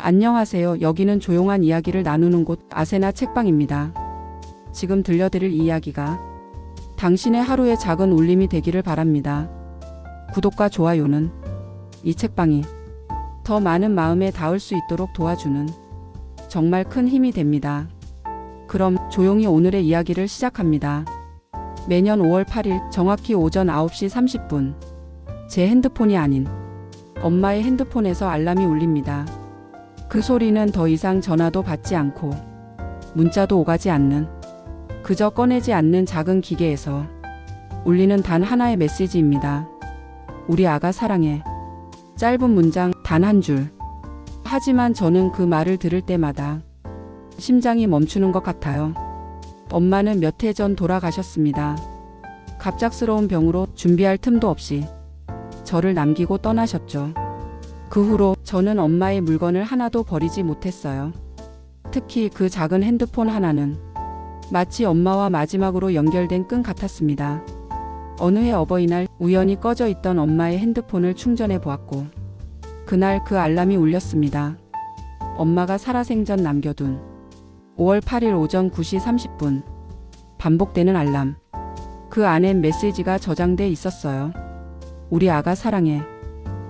안녕하세요. 여기는 조용한 이야기를 나누는 곳 아세나 책방입니다. 지금 들려드릴 이야기가 당신의 하루의 작은 울림이 되기를 바랍니다. 구독과 좋아요는 이 책방이 더 많은 마음에 닿을 수 있도록 도와주는 정말 큰 힘이 됩니다. 그럼 조용히 오늘의 이야기를 시작합니다. 매년 5월 8일 정확히 오전 9시 30분 제 핸드폰이 아닌 엄마의 핸드폰에서 알람이 울립니다. 그 소리는 더 이상 전화도 받지 않고 문자도 오가지 않는, 그저 꺼내지 않는 작은 기계에서 울리는 단 하나의 메시지입니다. 우리 아가 사랑해. 짧은 문장 단 한 줄. 하지만 저는 그 말을 들을 때마다 심장이 멈추는 것 같아요. 엄마는 몇 해 전 돌아가셨습니다. 갑작스러운 병으로 준비할 틈도 없이 저를 남기고 떠나셨죠. 그 후로 저는 엄마의 물건을 하나도 버리지 못했어요. 특히 그 작은 핸드폰 하나는 마치 엄마와 마지막으로 연결된 끈 같았습니다. 어느 해 어버이날 우연히 꺼져 있던 엄마의 핸드폰을 충전해 보았고, 그날 그 알람이 울렸습니다. 엄마가 살아생전 남겨둔 5월 8일 오전 9시 30분 반복되는 알람. 그 안엔 메시지가 저장돼 있었어요. 우리 아가 사랑해.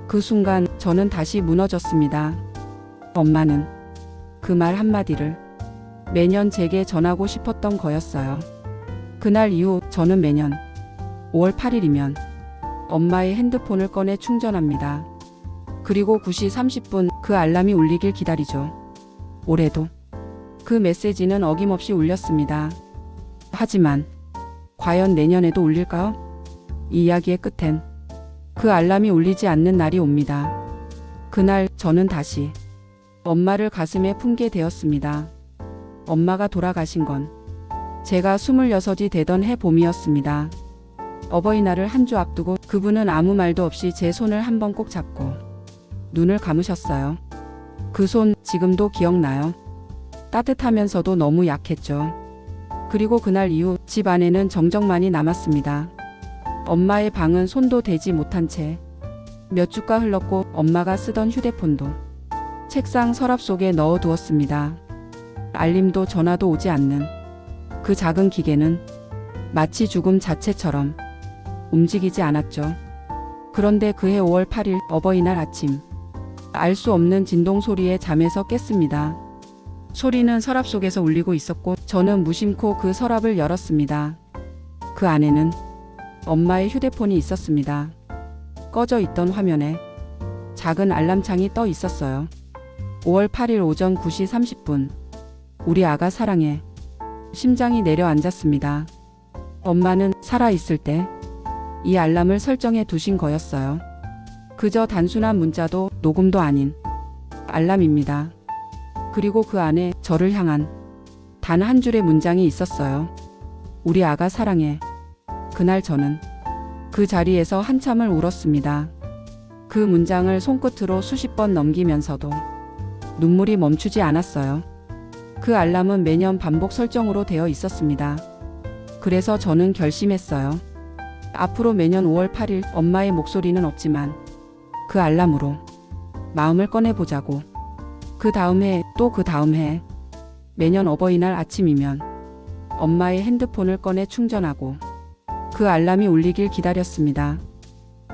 그 순간 저는 다시 무너졌습니다. 엄마는 그 말 한마디를 매년 제게 전하고 싶었던 거였어요. 그날 이후 저는 매년 5월 8일이면 엄마의 핸드폰을 꺼내 충전합니다. 그리고 9시 30분 그 알람이 울리길 기다리죠. 올해도 그 메시지는 어김없이 울렸습니다. 하지만 과연 내년에도 울릴까요? 이 이야기의 끝엔 그 알람이 울리지 않는 날이 옵니다. 그날 저는 다시 엄마를 가슴에 품게 되었습니다. 엄마가 돌아가신 건 제가 26이 되던 해 봄이었습니다. 어버이날을 한 주 앞두고 그분은 아무 말도 없이 제 손을 한 번 꼭 잡고 눈을 감으셨어요. 그 손 지금도 기억나요. 따뜻하면서도 너무 약했죠. 그리고 그날 이후 집 안에는 정적만이 남았습니다. 엄마의 방은 손도 대지 못한 채 몇 주가 흘렀고, 엄마가 쓰던 휴대폰도 책상 서랍 속에 넣어두었습니다. 알림도 전화도 오지 않는 그 작은 기계는 마치 죽음 자체처럼 움직이지 않았죠. 그런데 그해 5월 8일 어버이날 아침, 알 수 없는 진동 소리에 잠에서 깼습니다. 소리는 서랍 속에서 울리고 있었고, 저는 무심코 그 서랍을 열었습니다. 그 안에는 엄마의 휴대폰이 있었습니다. 꺼져 있던 화면에 작은 알람창이 떠 있었어요. 5월 8일 오전 9시 30분 우리 아가 사랑해. 심장이 내려앉았습니다. 엄마는 살아있을 때 이 알람을 설정해 두신 거였어요. 그저 단순한 문자도 녹음도 아닌 알람입니다. 그리고 그 안에 저를 향한 단 한 줄의 문장이 있었어요. 우리 아가 사랑해. 그날 저는 그 자리에서 한참을 울었습니다. 그 문장을 손끝으로 수십 번 넘기면서도 눈물이 멈추지 않았어요. 그 알람은 매년 반복 설정으로 되어 있었습니다. 그래서 저는 결심했어요. 앞으로 매년 5월 8일 엄마의 목소리는 없지만 그 알람으로 마음을 꺼내보자고. 그 다음 해, 또 그 다음 해, 매년 어버이날 아침이면 엄마의 핸드폰을 꺼내 충전하고 그 알람이 울리길 기다렸습니다.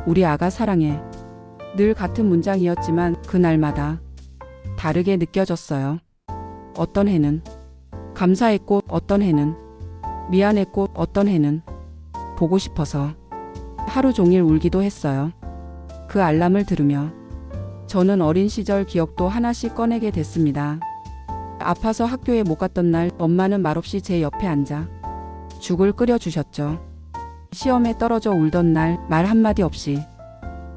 우리 아가 사랑해. 늘 같은 문장이었지만 그날마다 다르게 느껴졌어요. 어떤 해는 감사했고, 어떤 해는 미안했고, 어떤 해는 보고 싶어서 하루 종일 울기도 했어요. 그 알람을 들으며 저는 어린 시절 기억도 하나씩 꺼내게 됐습니다. 아파서 학교에 못 갔던 날 엄마는 말없이 제 옆에 앉아 죽을 끓여주셨죠. 시험에 떨어져 울던 날 말 한마디 없이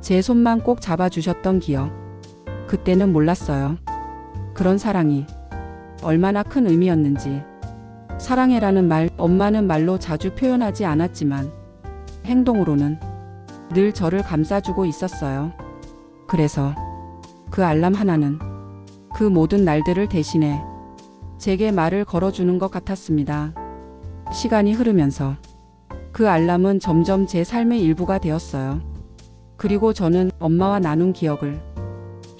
제 손만 꼭 잡아주셨던 기억. 그때는 몰랐어요. 그런 사랑이 얼마나 큰 의미였는지. 사랑해라는 말, 엄마는 말로 자주 표현하지 않았지만 행동으로는 늘 저를 감싸주고 있었어요. 그래서 그 알람 하나는 그 모든 날들을 대신해 제게 말을 걸어주는 것 같았습니다. 시간이 흐르면서 그 알람은 점점 제 삶의 일부가 되었어요. 그리고 저는 엄마와 나눈 기억을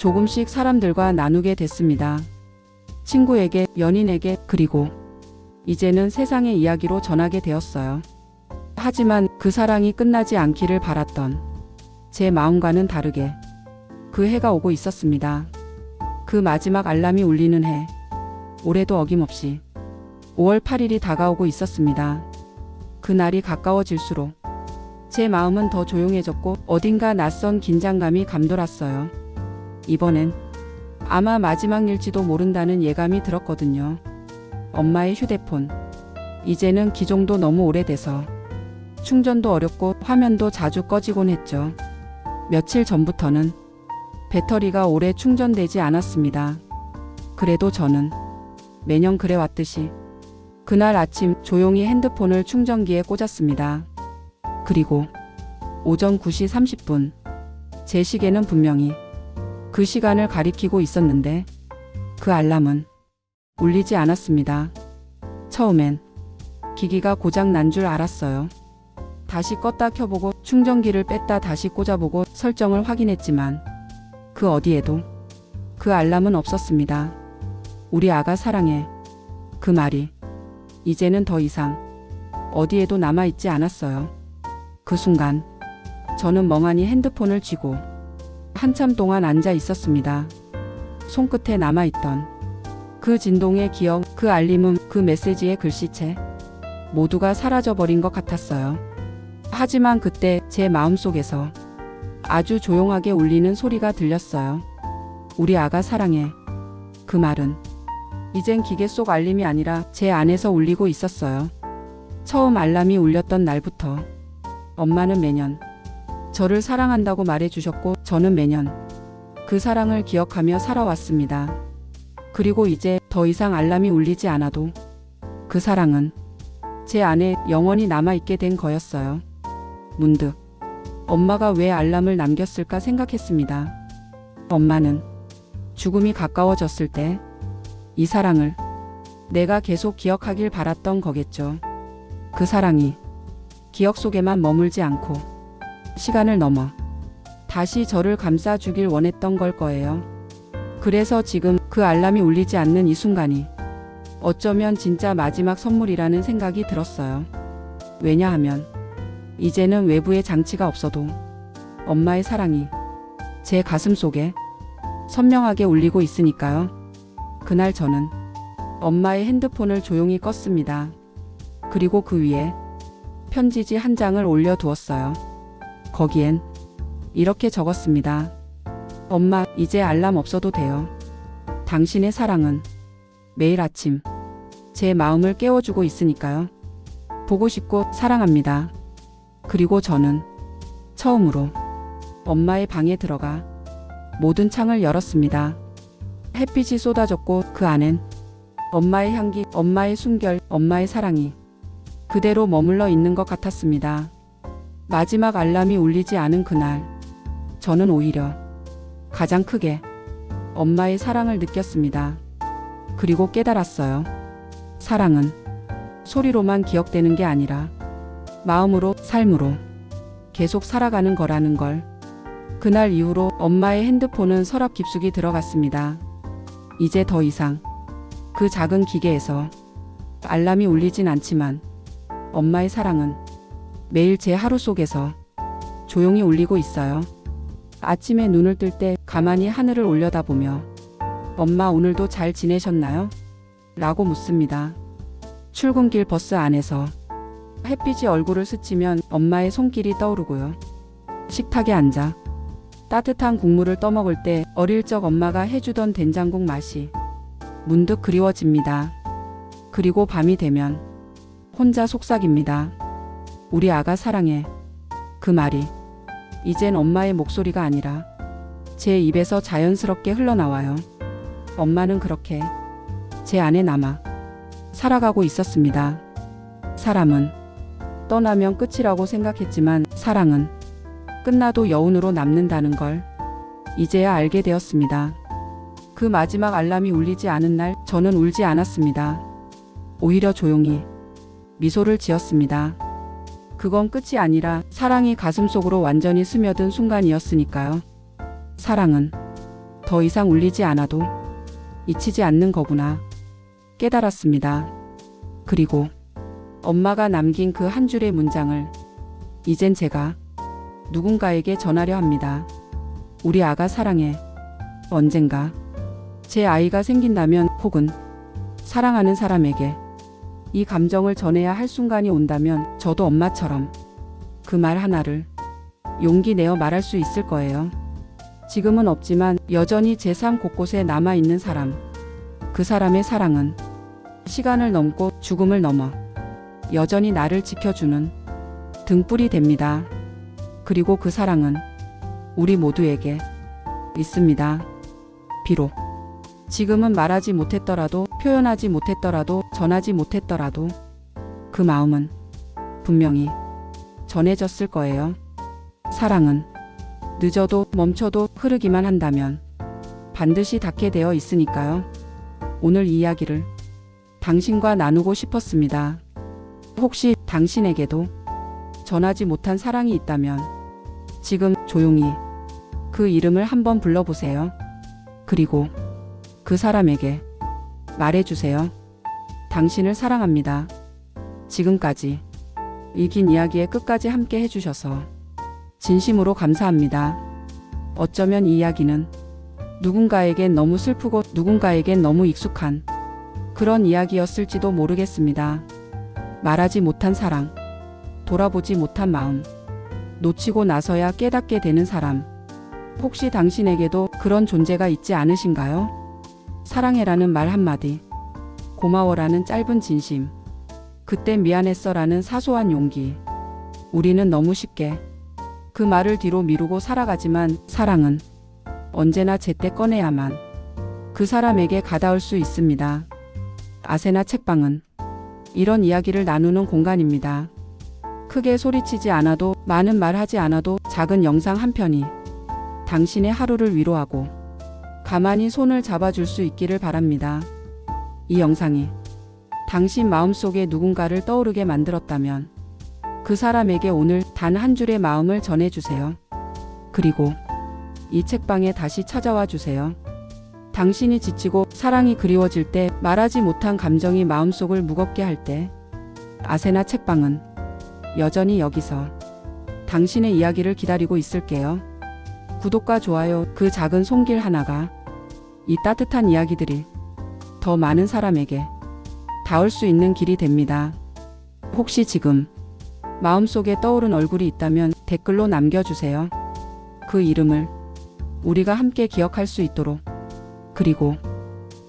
조금씩 사람들과 나누게 됐습니다. 친구에게, 연인에게, 그리고 이제는 세상의 이야기로 전하게 되었어요. 하지만 그 사랑이 끝나지 않기를 바랐던 제 마음과는 다르게 그 해가 오고 있었습니다. 그 마지막 알람이 울리는 해. 올해도 어김없이 5월 8일이 다가오고 있었습니다. 그 날이 가까워질수록 제 마음은 더 조용해졌고 어딘가 낯선 긴장감이 감돌았어요. 이번엔 아마 마지막일지도 모른다는 예감이 들었거든요. 엄마의 휴대폰. 이제는 기종도 너무 오래돼서 충전도 어렵고 화면도 자주 꺼지곤 했죠. 며칠 전부터는 배터리가 오래 충전되지 않았습니다. 그래도 저는 매년 그래왔듯이 그날 아침 조용히 핸드폰을 충전기에 꽂았습니다. 그리고 오전 9시 30분. 제 시계는 분명히 그 시간을 가리키고 있었는데 그 알람은 울리지 않았습니다. 처음엔 기기가 고장 난 줄 알았어요. 다시 껐다 켜보고 충전기를 뺐다 다시 꽂아보고 설정을 확인했지만 그 어디에도 그 알람은 없었습니다. 우리 아가 사랑해. 그 말이 이제는 더 이상 어디에도 남아있지 않았어요. 그 순간 저는 멍하니 핸드폰을 쥐고 한참 동안 앉아 있었습니다. 손끝에 남아있던 그 진동의 기억, 그 알림음, 그 메시지의 글씨체 모두가 사라져버린 것 같았어요. 하지만 그때 제 마음속에서 아주 조용하게 울리는 소리가 들렸어요. 우리 아가 사랑해. 그 말은 이젠 기계 속 알림이 아니라 제 안에서 울리고 있었어요. 처음 알람이 울렸던 날부터 엄마는 매년 저를 사랑한다고 말해주셨고 저는 매년 그 사랑을 기억하며 살아왔습니다. 그리고 이제 더 이상 알람이 울리지 않아도 그 사랑은 제 안에 영원히 남아있게 된 거였어요. 문득 엄마가 왜 알람을 남겼을까 생각했습니다. 엄마는 죽음이 가까워졌을 때 이 사랑을 내가 계속 기억하길 바랐던 거겠죠. 그 사랑이 기억 속에만 머물지 않고 시간을 넘어 다시 저를 감싸주길 원했던 걸 거예요. 그래서 지금 그 알람이 울리지 않는 이 순간이 어쩌면 진짜 마지막 선물이라는 생각이 들었어요. 왜냐하면 이제는 외부의 장치가 없어도 엄마의 사랑이 제 가슴 속에 선명하게 울리고 있으니까요. 그날 저는 엄마의 핸드폰을 조용히 껐습니다. 그리고 그 위에 편지지 한 장을 올려두었어요. 거기엔 이렇게 적었습니다. 엄마, 이제 알람 없어도 돼요. 당신의 사랑은 매일 아침 제 마음을 깨워주고 있으니까요. 보고 싶고 사랑합니다. 그리고 저는 처음으로 엄마의 방에 들어가 모든 창을 열었습니다. 햇빛이 쏟아졌고 그 안엔 엄마의 향기, 엄마의 숨결, 엄마의 사랑이 그대로 머물러 있는 것 같았습니다. 마지막 알람이 울리지 않은 그날, 저는 오히려 가장 크게 엄마의 사랑을 느꼈습니다. 그리고 깨달았어요. 사랑은 소리로만 기억되는 게 아니라 마음으로, 삶으로 계속 살아가는 거라는 걸. 그날 이후로 엄마의 핸드폰은 서랍 깊숙이 들어갔습니다. 이제 더 이상 그 작은 기계에서 알람이 울리진 않지만 엄마의 사랑은 매일 제 하루 속에서 조용히 울리고 있어요. 아침에 눈을 뜰 때 가만히 하늘을 올려다보며 엄마 오늘도 잘 지내셨나요? 라고 묻습니다. 출근길 버스 안에서 햇빛이 얼굴을 스치면 엄마의 손길이 떠오르고요. 식탁에 앉아 따뜻한 국물을 떠먹을 때 어릴 적 엄마가 해주던 된장국 맛이 문득 그리워집니다. 그리고 밤이 되면 혼자 속삭입니다. 우리 아가 사랑해. 그 말이 이젠 엄마의 목소리가 아니라 제 입에서 자연스럽게 흘러나와요. 엄마는 그렇게 제 안에 남아 살아가고 있었습니다. 사람은 떠나면 끝이라고 생각했지만 사랑은 끝나도 여운으로 남는다는 걸 이제야 알게 되었습니다. 그 마지막 알람이 울리지 않은 날 저는 울지 않았습니다. 오히려 조용히 미소를 지었습니다. 그건 끝이 아니라 사랑이 가슴속으로 완전히 스며든 순간이었으니까요. 사랑은 더 이상 울리지 않아도 잊히지 않는 거구나 깨달았습니다. 그리고 엄마가 남긴 그 한 줄의 문장을 이젠 제가 누군가에게 전하려 합니다. 우리 아가 사랑해. 언젠가 제 아이가 생긴다면 혹은 사랑하는 사람에게 이 감정을 전해야 할 순간이 온다면 저도 엄마처럼 그 말 하나를 용기 내어 말할 수 있을 거예요. 지금은 없지만 여전히 제 삶 곳곳에 남아있는 사람. 그 사람의 사랑은 시간을 넘고 죽음을 넘어 여전히 나를 지켜주는 등불이 됩니다. 그리고 그 사랑은 우리 모두에게 있습니다. 비록 지금은 말하지 못했더라도, 표현하지 못했더라도, 전하지 못했더라도 그 마음은 분명히 전해졌을 거예요. 사랑은 늦어도 멈춰도 흐르기만 한다면 반드시 닿게 되어 있으니까요. 오늘 이 이야기를 당신과 나누고 싶었습니다. 혹시 당신에게도 전하지 못한 사랑이 있다면 지금 조용히 그 이름을 한번 불러보세요. 그리고 그 사람에게 말해주세요. 당신을 사랑합니다. 지금까지 이 긴 이야기의 끝까지 함께 해주셔서 진심으로 감사합니다. 어쩌면 이 이야기는 누군가에겐 너무 슬프고 누군가에겐 너무 익숙한 그런 이야기였을지도 모르겠습니다. 말하지 못한 사랑, 돌아보지 못한 마음, 놓치고 나서야 깨닫게 되는 사람. 혹시 당신에게도 그런 존재가 있지 않으신가요? 사랑해라는 말 한마디, 고마워라는 짧은 진심, 그때 미안했어라는 사소한 용기. 우리는 너무 쉽게 그 말을 뒤로 미루고 살아가지만 사랑은 언제나 제때 꺼내야만 그 사람에게 가닿을 수 있습니다. 아세나 책방은 이런 이야기를 나누는 공간입니다. 크게 소리치지 않아도, 많은 말하지 않아도 작은 영상 한 편이 당신의 하루를 위로하고 가만히 손을 잡아줄 수 있기를 바랍니다. 이 영상이 당신 마음속에 누군가를 떠오르게 만들었다면 그 사람에게 오늘 단 한 줄의 마음을 전해주세요. 그리고 이 책방에 다시 찾아와 주세요. 당신이 지치고 사랑이 그리워질 때, 말하지 못한 감정이 마음속을 무겁게 할 때, 아세나 책방은 여전히 여기서 당신의 이야기를 기다리고 있을게요. 구독과 좋아요, 그 작은 손길 하나가 이 따뜻한 이야기들이 더 많은 사람에게 닿을 수 있는 길이 됩니다. 혹시 지금 마음속에 떠오른 얼굴이 있다면 댓글로 남겨주세요. 그 이름을 우리가 함께 기억할 수 있도록, 그리고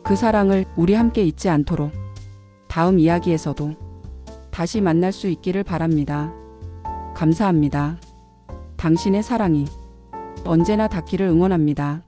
그 사랑을 우리 함께 잊지 않도록 다음 이야기에서도 다시 만날 수 있기를 바랍니다. 감사합니다. 당신의 사랑이 언제나 닿기를 응원합니다.